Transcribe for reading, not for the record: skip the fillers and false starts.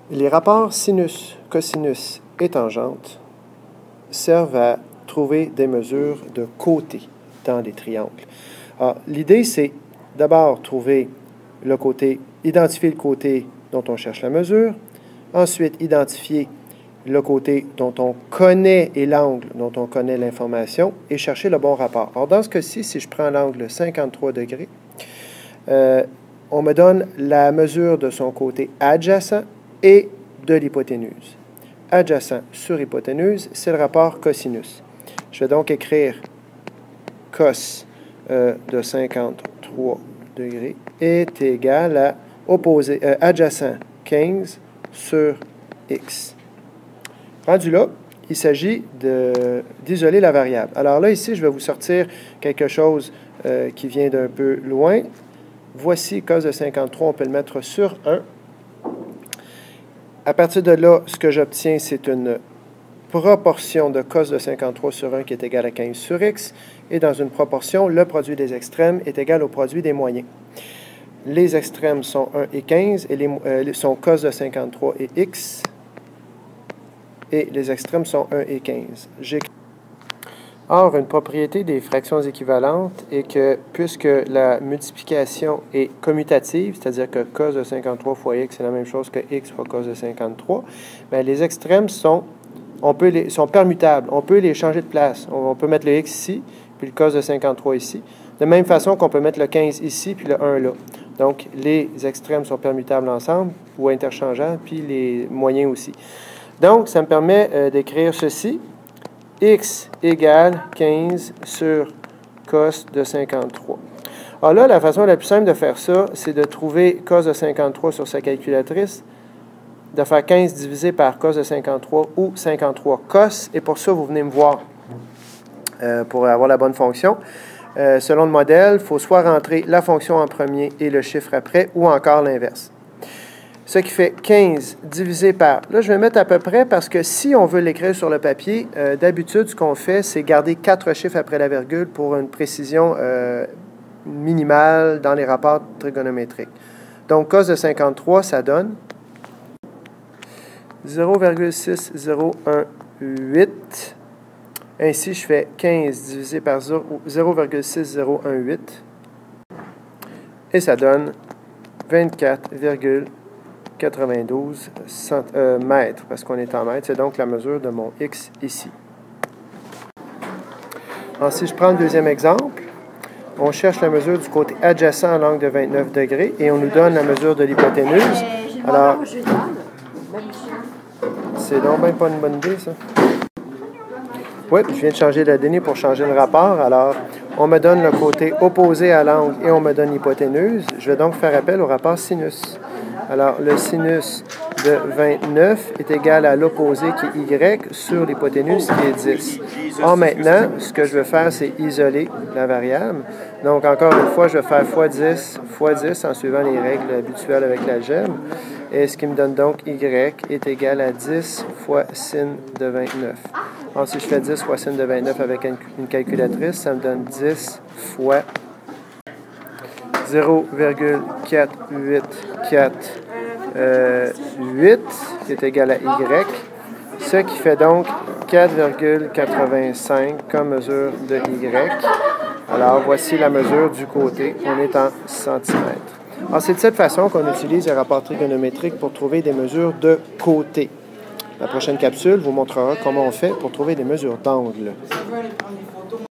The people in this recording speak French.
Les rapports sinus, cosinus et tangente servent à trouver des mesures de côté dans les triangles. Alors, l'idée, c'est d'abord trouver le côté, identifier le côté dont on cherche la mesure, ensuite identifier le côté dont on connaît et l'angle dont on connaît l'information et chercher le bon rapport. Alors, dans ce cas-ci, si je prends l'angle 53 degrés, on me donne la mesure de son côté adjacent et de l'hypoténuse. Adjacent sur hypoténuse, c'est le rapport cosinus. Je vais donc écrire cos de 53 degrés est égal à opposé, adjacent 15 sur x. Rendu là, il s'agit d'isoler la variable. Alors là, ici, je vais vous sortir quelque chose qui vient d'un peu loin. Voici cos de 53, on peut le mettre sur 1. À partir de là, ce que j'obtiens, c'est une proportion de cos de 53 sur 1 qui est égale à 15 sur x. Et dans une proportion, le produit des extrêmes est égal au produit des moyens. Les extrêmes sont 1 et 15, et sont cos de 53 et x. Et les extrêmes sont 1 et 15. Or, une propriété des fractions équivalentes est que, puisque la multiplication est commutative, c'est-à-dire que cos de 53 fois x, c'est la même chose que x fois cos de 53, bien, les extrêmes sont permutables. On peut les changer de place. On peut mettre le x ici, puis le cos de 53 ici. De même façon qu'on peut mettre le 15 ici, puis le 1 là. Donc, les extrêmes sont permutables ensemble, ou interchangeables, puis les moyens aussi. Donc, ça me permet d'écrire ceci. X égale 15 sur cos de 53. Alors là, la façon la plus simple de faire ça, c'est de trouver cos de 53 sur sa calculatrice, de faire 15 divisé par cos de 53 ou 53 cos, et pour ça, vous venez me voir pour avoir la bonne fonction. Selon le modèle, il faut soit rentrer la fonction en premier et le chiffre après, ou encore l'inverse. Ce qui fait 15 divisé par... Là, je vais mettre à peu près parce que si on veut l'écrire sur le papier, d'habitude, ce qu'on fait, c'est garder 4 chiffres après la virgule pour une précision minimale dans les rapports trigonométriques. Donc, cos de 53, ça donne 0,6018. Ainsi, je fais 15 divisé par 0,6018. Et ça donne 24,92 mètres, parce qu'on est en mètres. C'est donc la mesure de mon x ici. Alors, si je prends le deuxième exemple, on cherche la mesure du côté adjacent à l'angle de 29 degrés et on nous donne la mesure de l'hypoténuse. Alors, c'est donc même pas une bonne idée, ça. Oui, je viens de changer la donnée pour changer le rapport. Alors, on me donne le côté opposé à l'angle et on me donne l'hypoténuse. Je vais donc faire appel au rapport sinus. Alors, le sinus de 29 est égal à l'opposé qui est y sur l'hypoténuse qui est 10. Or, maintenant, ce que je vais faire, c'est isoler la variable. Donc, encore une fois, je vais faire fois 10 en suivant les règles habituelles avec l'algèbre. Et ce qui me donne donc y est égal à 10 fois sin de 29. Alors, si je fais 10 fois sin de 29 avec une calculatrice, ça me donne 10 fois 0,484 qui est égal à y, ce qui fait donc 4,85 comme mesure de y. Alors, voici la mesure du côté. On est en centimètres. Alors, c'est de cette façon qu'on utilise les rapports trigonométriques pour trouver des mesures de côté. La prochaine capsule vous montrera comment on fait pour trouver des mesures d'angle.